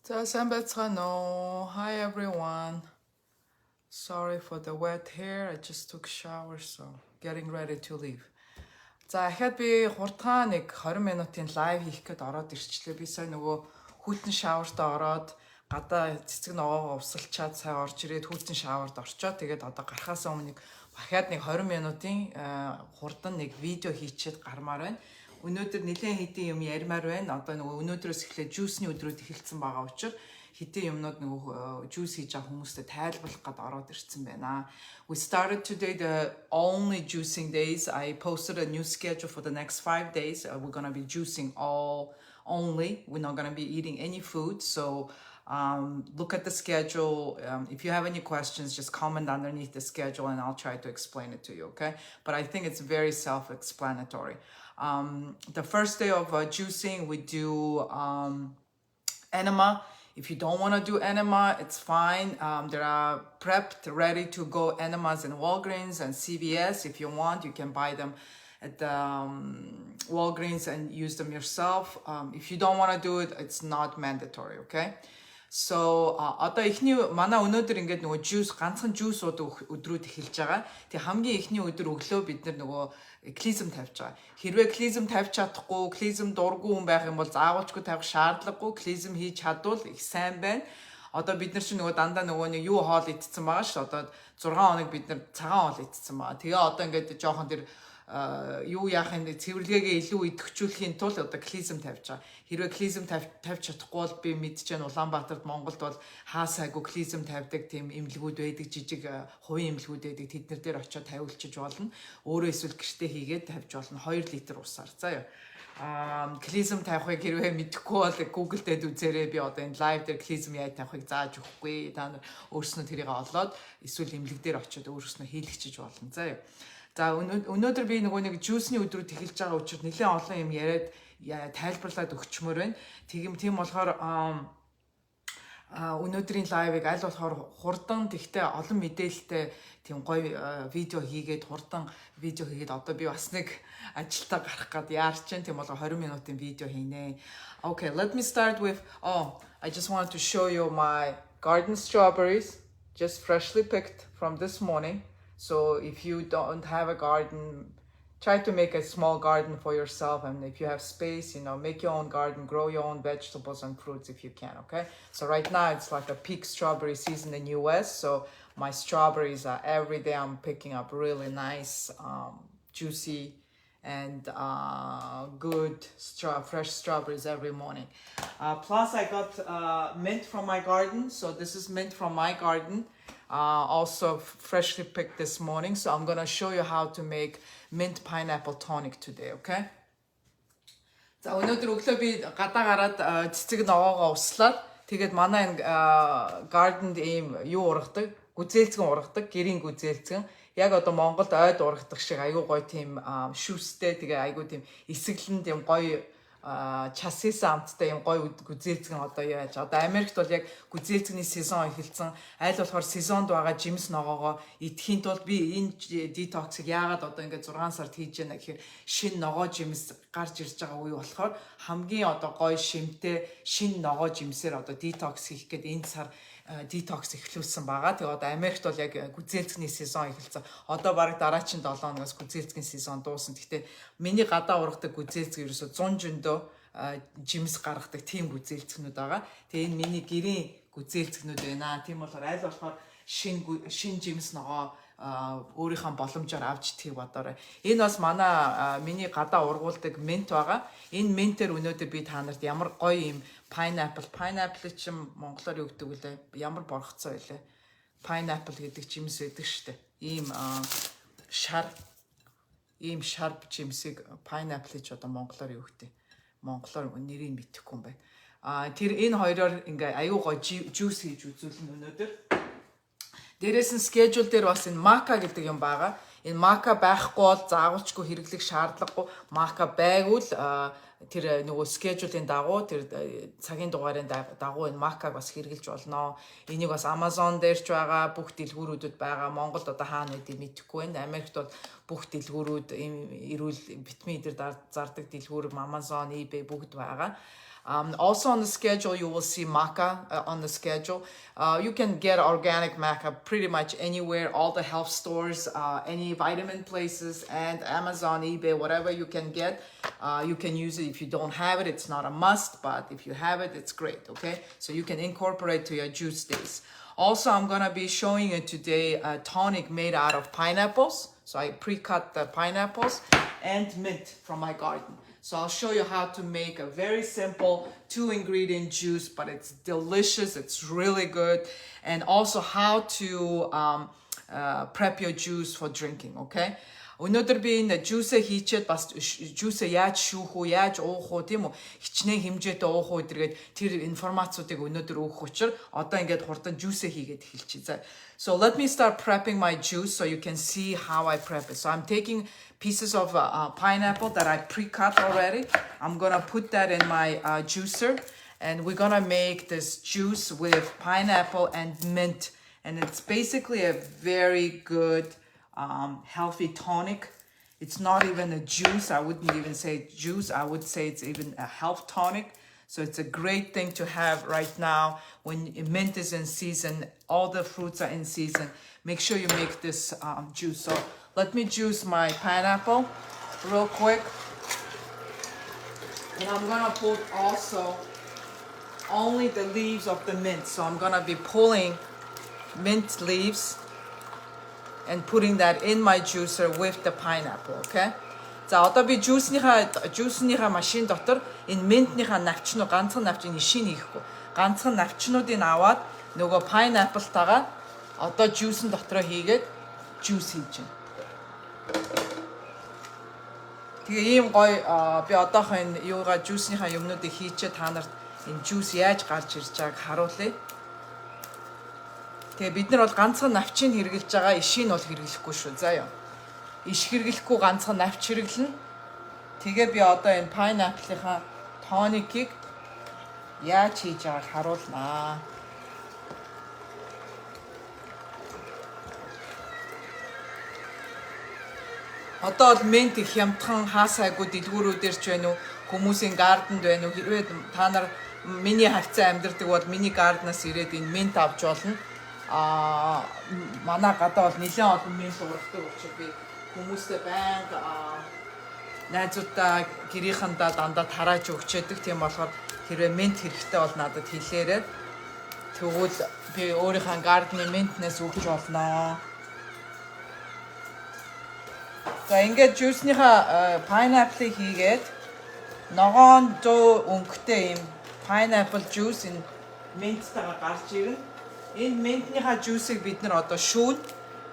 За сайн байцгаана уу. Hi everyone. Sorry for the wet hair. I just took a shower, so getting ready to leave. За ахаад би хурдхан нэг 20 минутын лайв хийх гээд ороод ирчлээ. Би сая нөгөө хүйтэн шаварт ороод гадаа цэцэг ногоогоо увсалчаад сая орж ирээд хүйтэн шаварт орчоо. Тэгээд одоо гарахаас өмнө ахаад нэг 20 минутын хурдан нэг видео хийчихэд гармаар байна. Өнөөдөр нэлээд хэдийн юм ярмаар байна. Одоо нөгөө өнөөдрөөс эхлээд juice-ний өдрүүд эхэлсэн байгаа учраас хэдийн юмнууд нөгөө juice хийж байгаа хүмүүстэй тайлбарлах гээд ороод ирсэн байна. We started today the only juicing days. I posted a new schedule for the next 5 days. We're going to be juicing only. We're not going to be eating any food. So look at the schedule. If you have any questions, just comment underneath the schedule and I'll try to explain it to you, okay? But I think it's very self-explanatory. The first day of juicing, we do enema. If you don't want to do enema, it's fine. There are prepped, ready to go enemas in Walgreens and CVS. If you want, you can buy them at the Walgreens and use them yourself. If you don't want to do it, it's not mandatory, okay? So одоо эхний манай өнөөдөр ингээд нөгөө juice ганцхан juice-ууд өдрүүд эхэлж байгаа. Тэгээ хамгийн эхний өдөр өглөө бид нөгөө клизм тавьж байгаа. Хэрвээ клизм тавьж чадахгүй, клизм дургүй хүн байх юм бол заавалчгүй тавих шаардлагагүй, клизм хийж чадвал их сайн байна. Одоо бид нар чинь нөгөө дандаа нөгөө нэг юу хоол идсэн байгаа шүү. Одоо 6 хоног бид нар цагаан хоол идсэн байгаа. Тэгээ одоо ингээд жоохон тэр юу яахын цэвэрлэгээ илүү идэвхжүүлэхийн тулд одоо клизм тавьж байгаа. Хэрвээ клизм тавьж чадахгүй бол би мэдчихээн Улаанбаатарт Монголд бол хаасайгүй клизм тавьдаг тийм эмнэлгүүд байдаг, жижиг хувийн эмнэлгүүд байдаг. Тэднэр дээр очиод тавиулчиж болно. Өөрөө эсвэл гэртээ хийгээд тавьж болно 2 литр усаар. За юу. Клизм тавихыг хэрвээ мэдэхгүй бол Google дээр үзээрэй. Би одоо энэ live дээр клизм яаж тавихыг зааж өгөхгүй. Та нар өөрснөө тэрийг олоод эсвэл эмнэлэг дээр очиод өөрснөө хийлгчиж болно. За юу. За өнөөдөр би нөгөө нэг juice-ний өдрүүд эхэлж байгаа учраас нэлээд олон юм яриад тайлбарлаад өгчмөр байна. Тийм болохоор өнөөдрийн лайвыг аль болохоор хурдан тэгтээ олон мэдээлэлтэй тийм гоё видео хийгээд хурдан видео хийгээд одоо би бас нэг ажилдаа гарах гээд яарч чинь тийм болохоор 20 минутын видео хийнэ. Okay, let me start with I just wanted to show you my garden strawberries just freshly picked from this morning. So if you don't have a garden, try to make a small garden for yourself. And if you have space, you know, make your own garden, grow your own vegetables and fruits if you can, okay? So right now it's like a peak strawberry season in US. So my strawberries are every day I'm picking up really nice, juicy and good fresh strawberries every morning. Plus I got mint from my garden. So this is mint from my garden. Also freshly picked this morning. So I'm gonna show you how to make mint pineapple tonic today, okay? За өнөөдөр өглөө би гадаа гараад цэцэг ногоогоо услаад тэгээд манай энэ garden-д ийм юу ургадаг, гүзээлцгэн ургадаг, гэрийн гүзээлцгэн. Яг одоо Монголд ойд ургадаг шиг айгүй гоё тийм шүүстэй тэгээ айгүй тийм эсэглэн тийм гоё часис амттай юм гоё гүзээлцгэн одоо яаж одоо Америкт бол яг гүзээлцгний сезон эхэлсэн аль болохоор сезонд байгаа жимс ногоогоо идэхийн тулд би энэ детоксыг яагаад одоо ингээд 6 сард хийж яана гэхээр шин ногоо жимс гарч ирж байгаа үе болохоор хамгийн одоо гоё шимтэй шин ногоо жимсээр одоо детокс хийх гээд энэ сар детокс эхлүүлсэн байгаа. Тэгээ одоо Америкт бол яг гүзээлцгний сезон эхэлсэн. Одоо баг дараагийн 7 хоногоос гүзээлцгийн сезон дуусна. Гэхдээ миний гадаа ургадаг гүзээлцэг ерөөсө 100 жөндөө жимс гаргадаг тийм гүзээлцгнүүд байгаа. Тэгээ энэ миний гэрийн гүзээлцгнүүд байна. Тийм болохоор аль болохоор шин жимс ногоо өөрийнхөө боломжоор авч идхийг бодоорой. Энэ бас манай миний гадаа ургуулдаг мент байгаа. Энэ ментээр өнөөдөр би та нарт ямар гоё юм pineapple чинь монголоор юу гэдэг вэ? Ямар борхоцоо вэ? Pineapple гэдэг жимс байдаг шүү дээ. Ийм sharp жимсийг pineapple ч одоо монголоор юу гэдэг? Монголоор нэрийг мэдэхгүй юм байна. Тэр энэ хоёроор ингээ аюу гоё juice хийж үзүүлнэ өнөөдөр. Дээрээс нь schedule дээр бас энэ maca гэдэг юм байгаа. Энэ maca байхгүй бол заавалчгүй хэрэглэх шаардлагагүй. Maca байгвал тэр нөгөө schedule-ийн дагуу тэр цагийн дугаарын дагуу энэ maca-г бас хэрэглэж болно. Энийг бас Amazon дээр ч байгаа, бүх дэлгүүрүүдэд байгаа. Монголд одоо хаана гэдгийг мэдэхгүй байна. Америкт бол бүх дэлгүүрүүд эрүүл витамин дээр зардаг дэлгүүр Amazon, eBay бүгд байгаа. Also on the schedule, you will see maca on the schedule. You can get organic maca pretty much anywhere, all the health stores, any vitamin places, and Amazon, eBay, whatever you can get. You can use it. If you don't have it, it's not a must, but if you have it, it's great, okay? So you can incorporate to your juice days. Also, I'm gonna be showing you today a tonic made out of pineapples. So I pre-cut the pineapples and mint from my garden. So I'll show you how to make a very simple 2-ingredient juice, but it's delicious, it's really good. And also how to prep your juice for drinking, okay? Өнөөдөр би энэ juice хийчихэд бас juice яаж шүүх үү, яаж уух уу, тийм үү? Хичнээн хэмжээтэй уух уу гэдэргээд тэр информацуудыг өнөөдөр өгөх учраа одоо ингээд хурдан juice хийгээд эхэлчихье. So let me start prepping my juice so you can see how I prep it. So I'm taking pieces of pineapple that I pre-cut already. I'm gonna put that in my juicer, and we're gonna make this juice with pineapple and mint. And it's basically a very good healthy tonic. It's not even a juice. I wouldn't even say juice. I would say it's even a health tonic. So it's a great thing to have right now when mint is in season, all the fruits are in season. Make sure you make this juice. So let me juice my pineapple real quick. And I'm gonna put also only the leaves of the mint. So I'm gonna be pulling mint leaves and putting that in my juicer with the pineapple, okay? За одоо би juice-ныхаа машин дотор энэ mint-ныхаа навчнууд ганцхан навчин шин хийхгүй. Ганцхан навчнуудыг аваад нөгөө pineapple-тайгаа одоо juice-н дотроо хийгээд juice хийж байна. Тэгээ ийм гоё би одоохон энэ юугаа juice-ныхаа юмнуудыг хийчээ та нарт энэ juice яаж гарч ирж байгааг харуулъя. Тэгээ бид нар бол ганцхан навчийг хэрэглэж байгаа, ишийг бол хэрэглэхгүй шүү. За ёо. Иш хэрэглэхгүй ганцхан навч хэрэглэнэ. Тэгээ би одоо энэ pineapple-ийнхаа тоникийг яаж хийж байгааг харуулнаа. Одоо бол mint их хямдхан хаасайгүй дэлгүүрүүдээр ч байна уу, хүмүүсийн гарданд байна уу, хэрвээ та нар миний хавцаа амьдардаг бол миний гарднаас ирээд энэ mint авч болно. Манай гадаа бол нэлээд олон mint ургадаг учраас би хүмүүстэй байнга найзуудаа гэрийнхандаа дандаа тарааж өгчээдэг. Тийм болохоор хэрвээ mint хэрэгтэй бол надад хэлээрэй. Тэгвэл би өөрийнхөө гардны mint-нээс өгч болно. За ингээд juice-ныхаа pineapple-ийг хийгээд ногоон 100 өнгөтэй юм pineapple juice энэ mint-тайгаа гарч ирнэ. Энэ mint-ныхаа juice-ийг бид нар одоо шүүн.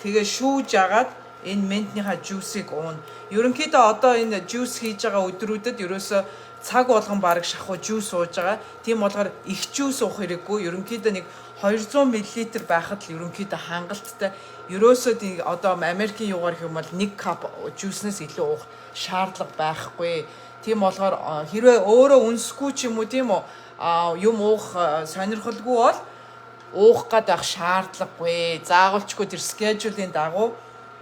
Тэгээ шүүж агаад энэ mint-ныхаа juice-ийг уун. Ерөнхийдөө одоо энэ juice хийж байгаа өдрүүдэд ерөөсөө цаг болгон бараг шахуу juice ууж байгаа. Тийм болохоор их juice уух хэрэггүй. Ерөнхийдөө нэг 200 мл байхад л ерөнхийдөө хангалттай. Ерөөсөө одоо Америкийн югаар хэм бол 1 cup juice-нээс илүү уух шаардлага байхгүй. Тийм болохоор хэрвээ өөрөө үнсгүй ч юм уу тийм үү юм уух сонирхолгүй бол уух гээд байх шаардлагагүй. Заагуулчгүй тэр schedule-ийн дагуу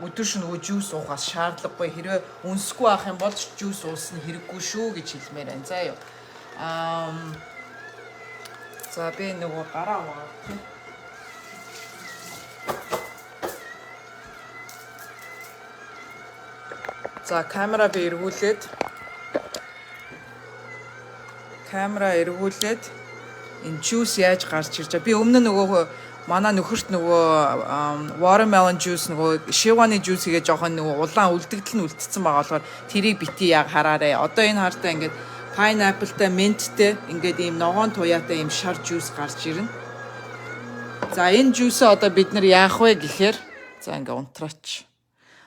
өдөр шөнөгүй juice уухаас шаардлагагүй. Хэрвээ үнсгүй авах юм бол juice уусна хэрэггүй шүү гэж хэлмээр байна. За юу. За би нөгөө гараа аваад тийм. За камера би эргүүлээд энэ juice яаж гарч ирж байгаа. Би өмнө нөгөө манай нөхөрт нөгөө watermelon juice нөгөө шиваны juice хийгээ жоохон нөгөө улаан үлдэгдэл нь үлдсэн байгаа болохоор тэрийг бити яг хараарай. Одоо энэ хартаа ингээд pineapple-тай mint-тэй ингээд ийм ногоон туяатай ийм шар juice гарч ирнэ. За энэ juice одоо бид нар яах вэ гэхээр за ингээд унтраач.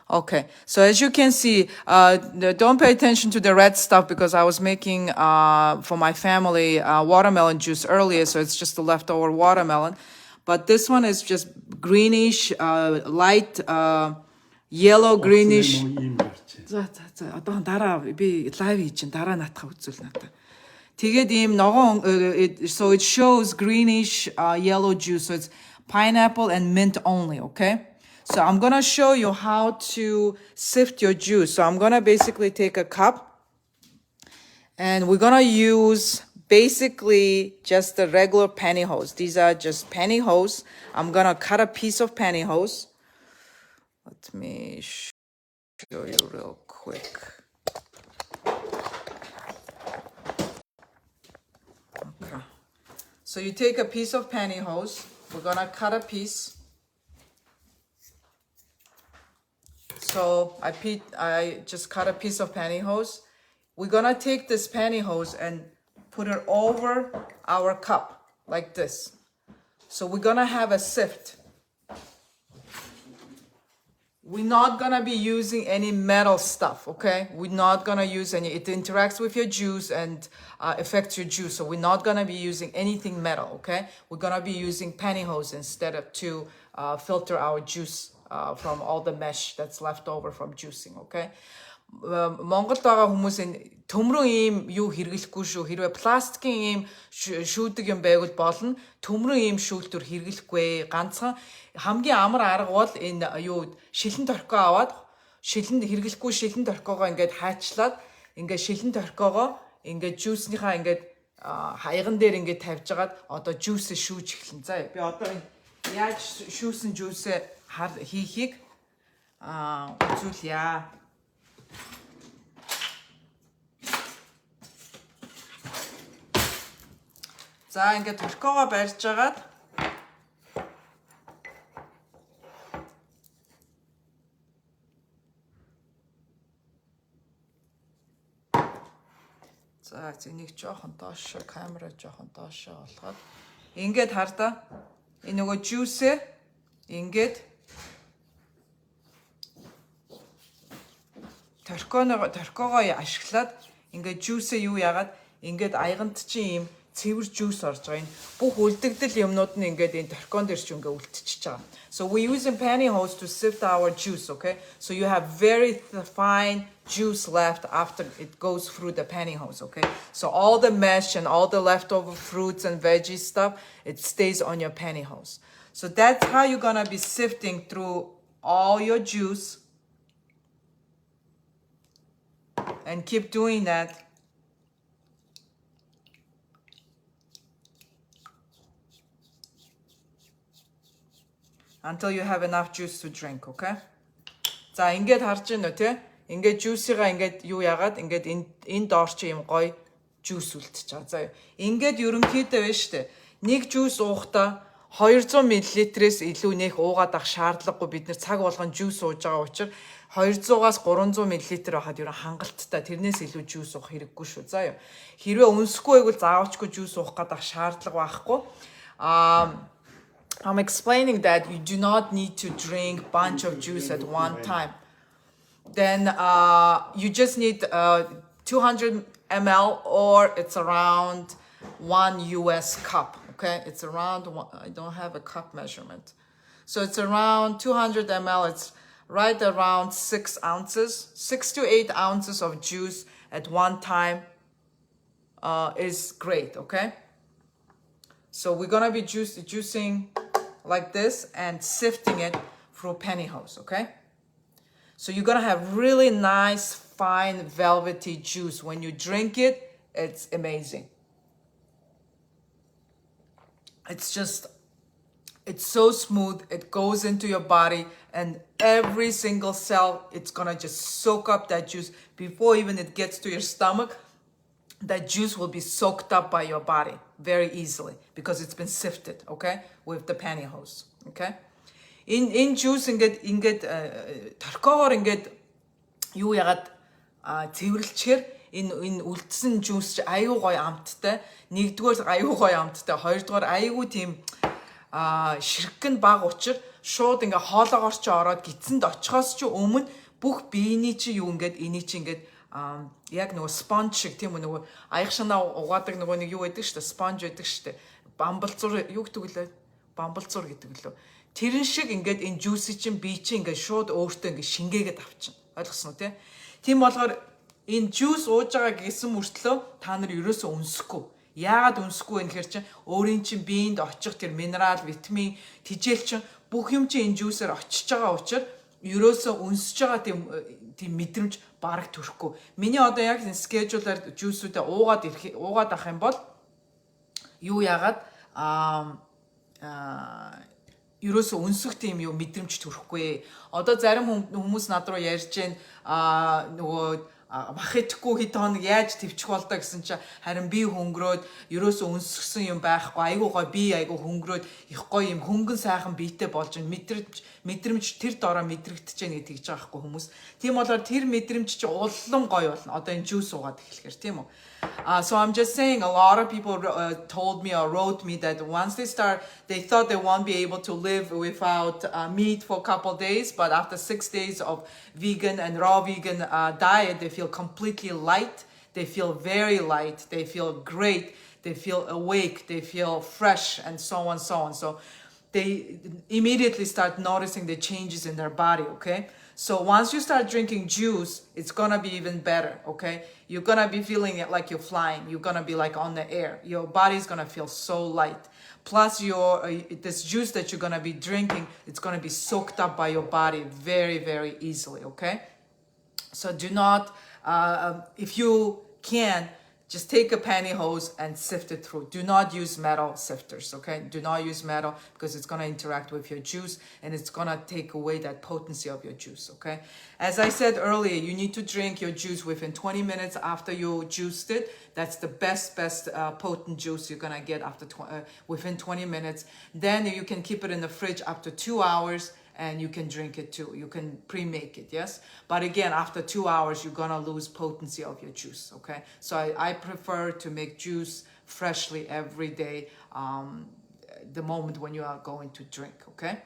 Okay, so as you can see, don't pay attention to the red stuff because I was making for my family watermelon juice earlier, so it's just the leftover watermelon. But this one is just greenish, light yellow greenish. Одоо дараа би лайв хийж чинь дараа наатах үзүүл надаа. Тэгээд ийм ногоон so it shows greenish yellow juice, so it's pineapple and mint only, okay? So I'm gonna show you how to sift your juice. So I'm gonna basically take a cup and we're gonna use basically just the regular pantyhose. These are just pantyhose. I'm gonna cut a piece of pantyhose. Let me show you real quick. Okay. So you take a piece of pantyhose. We're gonna cut a piece. So I just cut a piece of pantyhose. We're gonna take this pantyhose and put it over our cup like this. So we're gonna have a sift. We're not gonna be using any metal stuff, okay? We're not gonna use any, it interacts with your juice and affects your juice. So we're not gonna be using anything metal, okay? We're gonna be using pantyhose instead of to filter our juice from all the mesh that's left over from juicing, okay? Монголд байгаа хүмүүсийн төмрөн ийм юу хэрэглэхгүй шүү. Хэрвээ пластикийн ийм шүүдэг юм байвал болно. Төмрөн ийм шүүлтүр хэрэглэхгүй. Ганцхан хамгийн амар арга бол энэ юу шилэн торкоо аваад шилэн хэрэглэхгүй шилэн торкоогоо ингээд хайчлаад ингээд шилэн торкоогоо ингээд жууснийхаа ингээд хаяган дээр ингээд тавьжгаад одоо жуусээ шүүж эхэлнэ. За би одоо яаж шүүсэн жуусээ хийхийг үзүүлье. За ингээд торкоогоо барьж агаад за энийг жоохон доошоо камера жоохон доошоо болгоод ингээд хардаа энэ нөгөө juice ингээд торкоогоо ашиглаад ингээд juice юу яагаад ингээд аяганд чи ийм цэвэр juice орж байгаа. Энэ бүх үлдэгдэл юмнууд нь ингээд энэ торкон дээр ч ингээ үлдчихэж байгаа. So we use a pantyhose to sift our juice, okay? So you have very fine juice left after it goes through the pantyhose, okay? So all the mesh and all the leftover fruits and veggie stuff, it stays on your pantyhose. So that's how you're gonna be sifting through all your juice. And keep doing that. Until you have enough juice to drink, okay? За ингээд харж байна уу те? Ингээд juice-га ингээд юу яагаад ингээд энэ доор чи юм гоё juice үлдчихэж байгаа. За ингээд ерөнхийдөө байна шүү дээ. Нэг juice уухтаа 200 мл-ээс илүү нэх уугаад ах шаардлагагүй. Бид нэр цаг болгон juice ууж байгаа учраас 200-аас 300 мл байхад ерөн хангалттай. Тэрнээс илүү juice уух хэрэггүй шүү. За юу. Хэрвээ өнсөхгүй байвал заавчгүй juice уух гадах шаардлага байхгүй. I'm explaining that you do not need to drink a bunch of juice at one time. Then you just need 200 ml or it's around 1 US cup, okay? It's around, I don't have a cup measurement. So it's around 200 ml, it's right around 6 ounces. 6 to 8 ounces of juice at one time is great, okay? So we're gonna be juicing like this and sifting it through pantyhose, okay? So you're gonna have really nice, fine, velvety juice. When you drink it, it's amazing. It's so smooth, it goes into your body and every single cell, it's gonna just soak up that juice before even it gets to your stomach. That juice will be soaked up by your body very easily because it's been sifted, okay, with the pantyhose, okay? In juice ингээд торкоогоор ингээд юу ягаад цэвэрлэхээр энэ үлдсэн juice аюу гоё амттай, нэгдүгээр аюу гоё амттай, хоёрдугаар аюу тийм ширхэг нь баг учир шууд ингээд хоолоогоор ч ороод гидсэнд очихоос ч өмнө бүх биений чи юу ингээд энийг чи ингээд яг нөгөө sponge шиг тийм үү нөгөө аяг шанаа угаадаг нөгөө нэг юу байдаг шүү дээ sponge байдаг шүү дээ бамбалзуур юу гэдэг лээ бамбалзуур гэдэг лөө тэрэн шиг ингээд энэ juice чинь бие чинь ингээд шууд өөртөө ингээд шингээгээд авчихна ойлгосноо тийм болохоор энэ juice ууж байгаа гэсэн мөртлөө та нар ерөөсөө өнсөхгүй яагаад өнсөхгүй вэ гэхээр чинь өөрийн чинь биеинд очих тэр минерал витамин тижэл чинь бүх юм чи энэ juice-ээр очиж байгаа учраас ерөөсөө өнсөж байгаа тийм мэдрэмж бараг төрөхгүй. Миний одоо яг энэ schedule-аар juice-үүдээ уугаад авах юм бол юу яагаад ерөөсөө өнсөх тийм юу мэдрэмж төрөхгүй. Одоо зарим хүмүүс над руу ярьж гэн нөгөө мах идэхгүй хэд хоног яаж твчих болдоо гэсэн чи харин би хөнгөрөөд ерөөсөө өнсгсөн юм байхгүй айгуу гой би айгуу хөнгөрөөд их гоё юм хөнгөн сайхан биетэй болж мэдрэмж тэр дороо мэдрэгдэж яах гэж тэгж байгаа байхгүй хүмүүс. Тийм болохоор тэр мэдрэмж чи улам гоё болно. Одоо энэ juice уугаад эхлэхээр тийм үү? So I'm just saying a lot of people told me or wrote me that once they thought they won't be able to live without meat for a couple of days, but after 6 days of vegan and raw vegan diet, they feel completely light. They feel very light. They feel great. They feel awake. They feel fresh, and so on, so on. So they immediately start noticing the changes in their body, okay? So once you start drinking juice, it's gonna be even better, okay? You're gonna be feeling it like you're flying. You're gonna be like on the air. Your body's gonna feel so light. Plus this juice that you're gonna be drinking, it's gonna be soaked up by your body very, very easily, okay? So do not, if you can, just take a pantyhose and sift it through. Do not use metal sifters, okay? Do not use metal because it's going to interact with your juice and it's going to take away that potency of your juice, okay? As I said earlier, you need to drink your juice within 20 minutes after you juiced it. That's the best potent juice you're going to get within 20 minutes. Then you can keep it in the fridge up to 2 hours and you can drink it too. You can pre-make it, yes? But again, after 2 hours, you're gonna lose potency of your juice, okay? So I prefer to make juice freshly every day, the moment when you are going to drink, okay?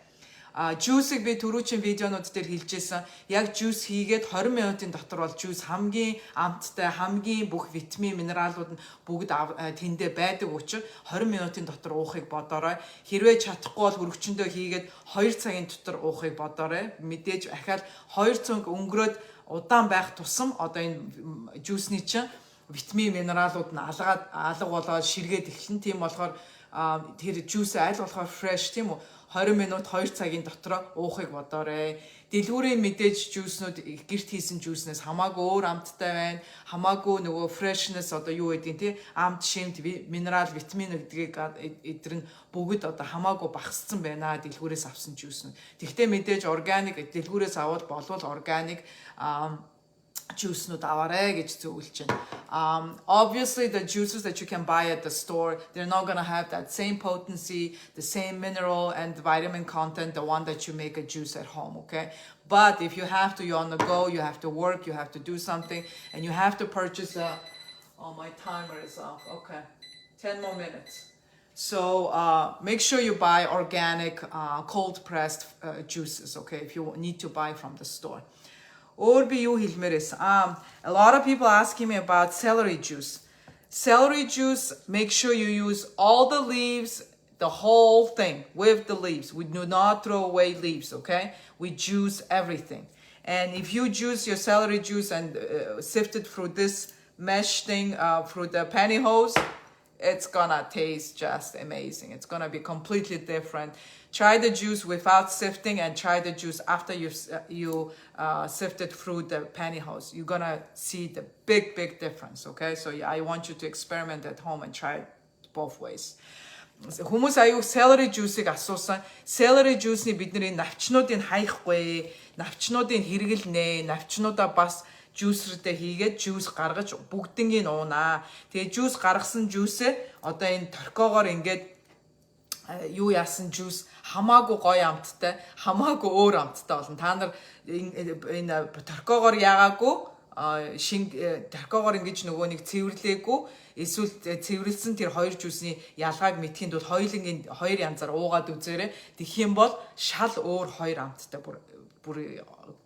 Juice-ыг би түрүүчийн видеонууд дээр хэлжсэн. Яг juice хийгээд 20 минутын дотор бол juice хамгийн амттай, хамгийн бүх витамин, минералууд нь бүгд тэндээ байдаг учраас 20 минутын дотор уухыг бодоорой. Хэрвээ чадахгүй бол хөрөгчөндөө хийгээд 2 цагийн дотор уухыг бодоорой. Мэдээж ахаад 2 цаг өнгөрөөд удаан байх тусам одоо энэ juice-ний чинь витамин, минералууд нь алга болоод ширгээд эхэлнэ. Тийм болохоор тэр juice аль болохоор fresh тийм үү? 20 минут 2 цагийн дотор уухыг бодоорой. Дэлгүүрийн мэдээж juice-нууд гэрт хийсэн juice-нээс хамаагүй өөр амттай байна. Хамаагүй нөгөө freshness одоо юу гэдгийг тий амт шимт минерал витамин гэдгийг эдгээр нь бүгд одоо хамаагүй багассан байна дэлгүүрээс авсан juice-нууд. Тэгвэл мэдээж organic дэлгүүрээс аваад болвол organic juice-нууд аваарай гэж зөвлөж байна. Obviously the juices that you can buy at the store, they're not going to have that same potency, the same mineral and vitamin content, the one that you make a juice at home, okay? But if you have to, you're on the go, you have to work, you have to do something, and you have to purchase oh, my timer is off, okay. 10 more minutes. So make sure you buy organic, cold-pressed juices, okay, if you need to buy from the store. A lot of people asking me about celery juice. Celery juice, make sure you use all the leaves, the whole thing with the leaves. We do not throw away leaves, okay? We juice everything. And if you juice your celery juice and sift it through this mesh thing, through the pantyhose, it's gonna taste just amazing. It's gonna be completely different. Try the juice without sifting and try the juice after you sift it through the pantyhose. You're gonna see the big difference, okay? So I want you to experiment at home and try it both ways. Хүмүүс аюу celery juice-ыг асуусан. Celery juice-ний бидний навчнуудыг хаяхгүй, навчнуудыг хэрэглэнэ, навчнуудаа бас juicer-тэй хийгээд juice гаргаж бүгднийг уунаа. Тэгээ juice гаргасан juice-ээ одоо энэ торкоогоор ингээд юу яасан juice хамаагүй гоё амттай, хамаагүй өөр амттай болно. Та нар энэ торкоогоор яагаагүй торкоогоор ингэж нөгөө нэг цэвэрлээгүй эсвэл цэвэрлсэн тэр хоёр juice-ний ялгааг мэдхийн тулд хоёулангийн хоёр янзаар уугаад үзээрэй. Тэгэх юм бол шал өөр хоёр амттай бүр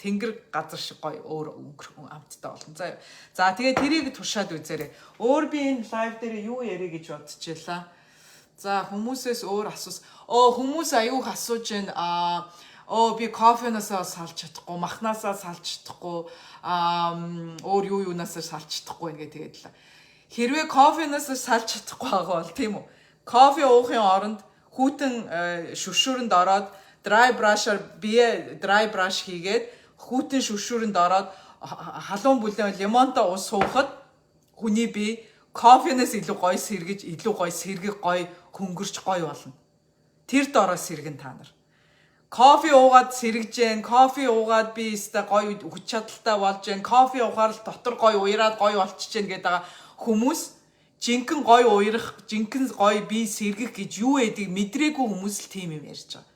тэнгэр газар шиг гоё өөр амттай болно. За тэгээ тэрийг туршаад үзээрэй. Өөр би энэ live дээр юу ярих гэж бодчихлаа. За хүмүүсээс өөр хүмүүс аюух асууж байна. Би кофенасаа салж чадахгүй, махнасаа салж чадахгүй, өөр юунасаа салж чадахгүй ингээд тэгээд л. Хэрвээ кофенасаа салж чадахгүй байгаа бол тийм үү? Кофе уухын оронд хүүтэн шүршүүрэнд ороод dry brush-аар бие dry brush хийгээд хүүтэн шүршүүрэнд ороод халуун бүлээн лимонтой ус суухад хүний бие кофенээс илүү гоё сэргэж, илүү гоё сэргэг гоё хөнгөрч гоё болно. Тэр дороо сэргэн та нар. Кофе уугаад сэргэж जैन, кофе уугаад би өстой гоё хүч чадалтай болж जैन, кофе уугаар л дотор гоё уяраад гоё болчихж जैन гэдэг хүмүүс жинхэнэ гоё уярах, жинхэнэ гоё би сэргэх гэж юу эдийг мэдрээгүй хүмүүс л тийм юм ярьж байгаа.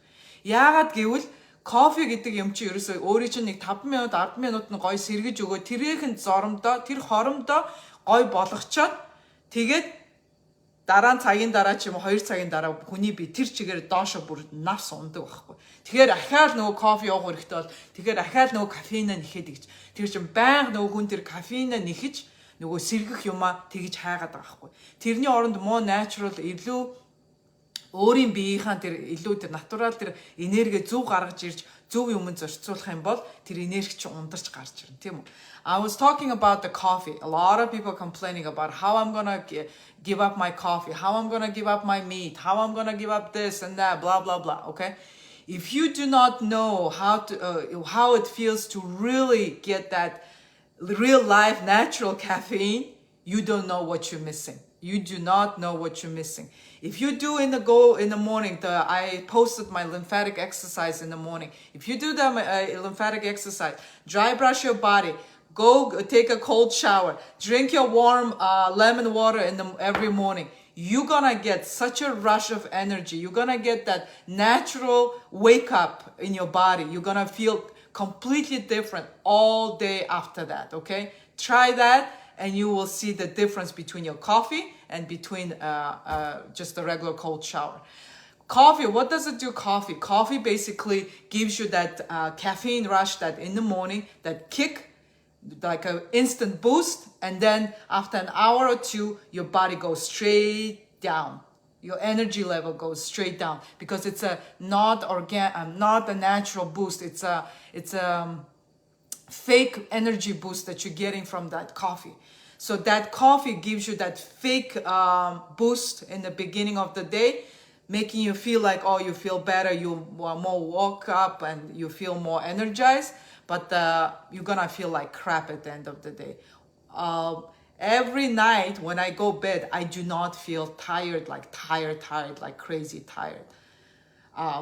Яагаад гэвэл кофе гэдэг юм чи ерөөсөө өөрийн чинь нэг 5 минут 10 минут нь гоё сэргэж өгөө тэрийнхэн зоромдоо тэр хоромдоо гоё болгочоод тэгээд дараа нь цагийн дараа ч юм уу 2 цагийн дараа хүний би тэр чигээр доошо бүр навс ундаг байхгүй. Тэгэхээр ахаал нөгөө кофе уух хэрэгтэй бол тэгэхээр ахаал нөгөө кофеин нэхэд гэж. Тэр чинь байнга нөгөө хүн тэр кофеин нэхэж нөгөө сэргэх юмаа тэгж хайгаад байгаа байхгүй. Тэрний оронд more natural илүү өөрийн биеийнхаа тэр илүү тэр натурал тэр энерги зөв гаргаж ирж зөв юмд зорцуулах юм бол тэр энерги чи ундарч гарч ирнэ тийм үү. I was talking about the coffee. A lot of people complaining about how I'm gonna give up my coffee, how I'm gonna give up my meat, how I'm gonna give up this and that, blah blah blah. Okay, if you do not know how it feels to really get that real life natural caffeine, you don't know what you're missing. You do not know what you're missing. If you do in the morning, I posted my lymphatic exercise in the morning. If you do the lymphatic exercise, dry brush your body, go take a cold shower, drink your warm lemon water every morning. You're gonna get such a rush of energy. You're gonna get that natural wake up in your body. You're gonna feel completely different all day after that, okay? Try that and you will see the difference between your coffee and between just a regular cold shower. Coffee, what does it do, coffee? Coffee basically gives you that caffeine rush that in the morning, that kick, like an instant boost, and then after an hour or two, your body goes straight down. Your energy level goes straight down because it's not a natural boost. It's a fake energy boost that you're getting from that coffee. So that coffee gives you that fake boost in the beginning of the day, making you feel like, oh, you feel better, you more woke up and you feel more energized, but you're gonna feel like crap at the end of the day. Every night when I go bed, I do not feel tired, like crazy tired.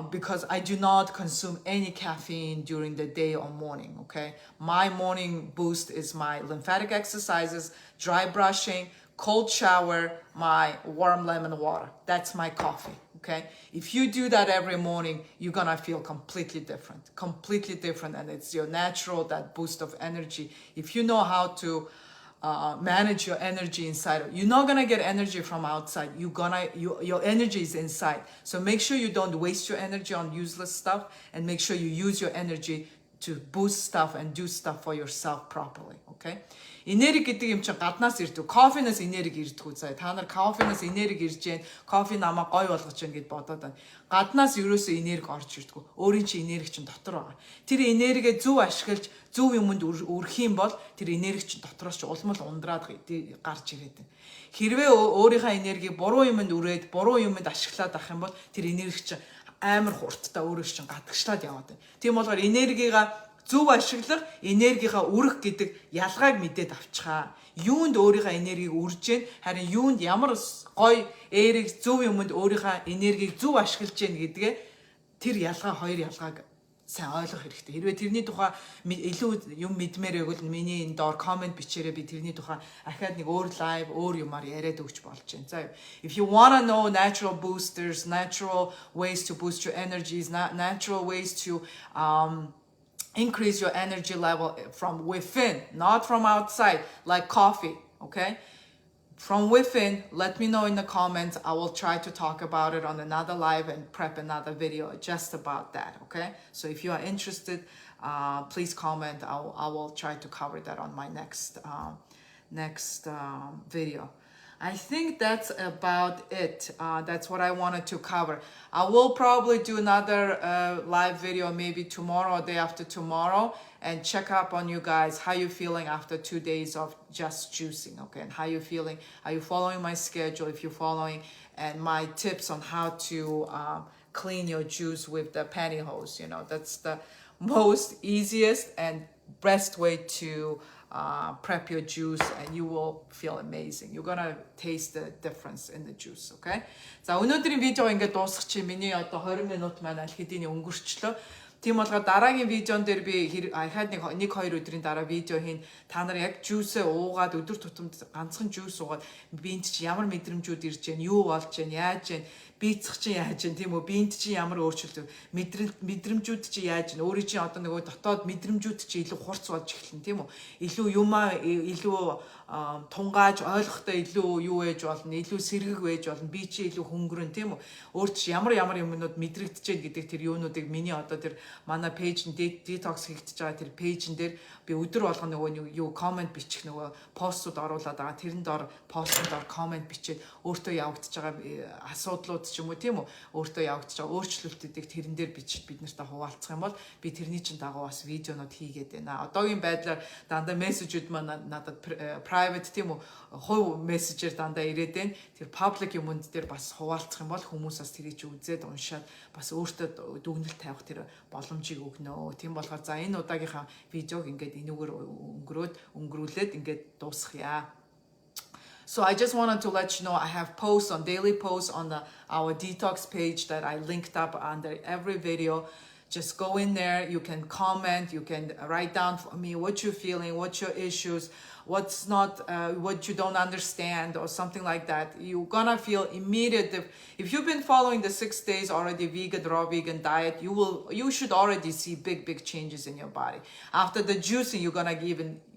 Because I do not consume any caffeine during the day or morning, okay? My morning boost is my lymphatic exercises, dry brushing, cold shower, my warm lemon water. That's my coffee, okay? If you do that every morning, you're gonna feel completely different, and it's your natural, that boost of energy. If you know how to manage your energy inside. You're not gonna get energy from outside. Your energy is inside. So make sure you don't waste your energy on useless stuff, and make sure you use your energy to boost stuff and do stuff for yourself properly. Okay? Энерги гэдэг юм чинь гаднаас ирдэг. Кофенаас энерги ирдэг үсэ. Та нар кофенаас энерги ирж जैन, кофе намайг гой болгож जैन гэд бодоод байна. Гаднаас ерөөсөө энерги орж ирдэг. Өөрийн чинь энерги чинь дотор байгаа. Тэр энергээ зөв ашиглаж, зөв юмд өрөх юм бол тэр энерги чинь дотроос ч улмал ундраад гарч ирээд байна. Хэрвээ өөрийнхөө энергийг буруу юмд үрээд, буруу юмд ашиглаад авах юм бол тэр энерги чинь амар хурдтай өөрөө чинь гадагшлаад яваад байна. Тийм болохоор энергигаа зөв ашиглах, энергийнхаа үрэх гэдэг ялгааг мэдээд авчихаа. Юунд өөрийнхөө энергийг үрж гэн, харин юунд ямар гоё эерэг зөв юмд өөрийнхөө энергийг зөв ашиглаж гэн гэдгээ тэр хоёр ялгааг сайн ойлгох хэрэгтэй. Хэрвээ тэрний тухай илүү юм мэдмээр байвал миний энэ доор комент бичээрэй, би тэрний тухай ахаад нэг өөр лайв, өөр юмар яриад өгч болж байна. За, if you want to know natural boosters, natural ways to boost your energies, natural ways to increase your energy level from within, not from outside, like coffee, okay? From within, let me know in the comments. I will try to talk about it on another live and prep another video just about that, okay? So if you are interested, please comment. I will try to cover that on my next video. I think that's about it. That's what I wanted to cover. I will probably do another live video maybe tomorrow or day after tomorrow and check up on you guys. How you feeling after 2 days of just juicing, okay? And how you feeling? Are you following my schedule? If you're following, and my tips on how to clean your juice with the pantyhose. You know, that's the most easiest and best way to prep your juice, and you will feel amazing. You're gonna taste the difference in the juice, okay? За өнөөдрийн видео ингээд дуусгачих. Миний одоо 20 минут маань аль хэдийн өнгөрчлөө. Тийм болохоор дараагийн видеон дээр би ахаад нэг 2 өдрийн дараа видео хийн. Та нар яг juice уугаад өдөр тутамд ганцхан juice уугаад биэнд чи ямар мэдрэмжүүд ирж байна, юу болж байна, яаж байна, бийцэх чи яаж байна, тийм үү? Биэнд чи ямар өөрчлөлт, мэдрэмжүүд чи яаж байна? Өөрийн чи одоо нөгөө дотоод мэдрэмжүүд чи илүү хурц болж эхэлнэ, тийм үү? Илүү юмаа илүү тунгааж ойлгохтой илүү юу ээж болно, илүү сэргэг байж болно, би чи илүү хөнгөрөн, тийм үү? Өөр чи ямар юмнууд мэдрэгдэж байна гэдэг тэр юунуудыг миний одоо тэр манай пэйж detox хийгдэж байгаа тэр пэйжн дээр би өдөр болгоно нөгөө юу комент бичих нөгөө постууд оруулаад байгаа. Тэрэн доор постууд доор комент бичээд өөртөө явагдаж байгаа асуудлууд ч юм уу, тийм үү? Өөртөө явагдаж байгаа өөрчлөлтүүдийг тэрэн дээр бичиж бид нартай хуваалцах юм бол би тэрний чинь дагуу бас видеонууд хийгээд байна. Одоогийн байдлаар дандаа мессежүүд маань надад private, тийм үү? Хувь мессежээр дандаа ирээд байна. Тэр public юмунд дээр бас хуваалцах юм бол хүмүүс бас тэрийг чи үзээд уншаад бас өөртөө дүгнэлт тавих тэр боломжийг өгнө. Тийм болохоор за энэ удаагийнхаа видеог ингээд энүүгээр өнгөрүүлээд ингээд дуусгая. So I just wanted to let you know I have posts on daily posts on our detox page that I linked up under every video. Just go in there, you can comment, you can write down for me what you're feeling, what's your issues, what's not, what you don't understand or something like that. You're gonna feel immediate. If you've been following the 6 days already vegan, raw vegan diet, you should already see big changes in your body. After the juicing, you're gonna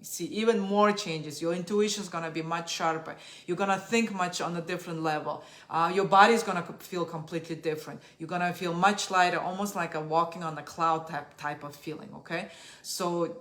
see even more changes. Your intuition is gonna be much sharper. You're gonna think much on a different level. Your body is gonna feel completely different. You're gonna feel much lighter, almost like a walking on a cloud type of feeling. Okay, so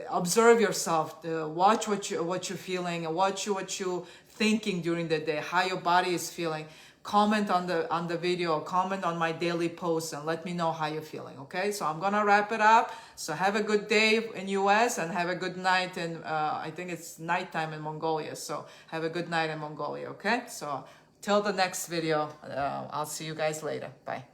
observe yourself, watch what you're feeling, watch what you're thinking during the day, how your body is feeling. Comment on the video, comment on my daily posts, and let me know how you're feeling. Okay, so I'm gonna wrap it up. So have a good day in US and have a good night in I think it's nighttime in Mongolia. So have a good night in Mongolia. Okay, so till the next video, I'll see you guys later. Bye.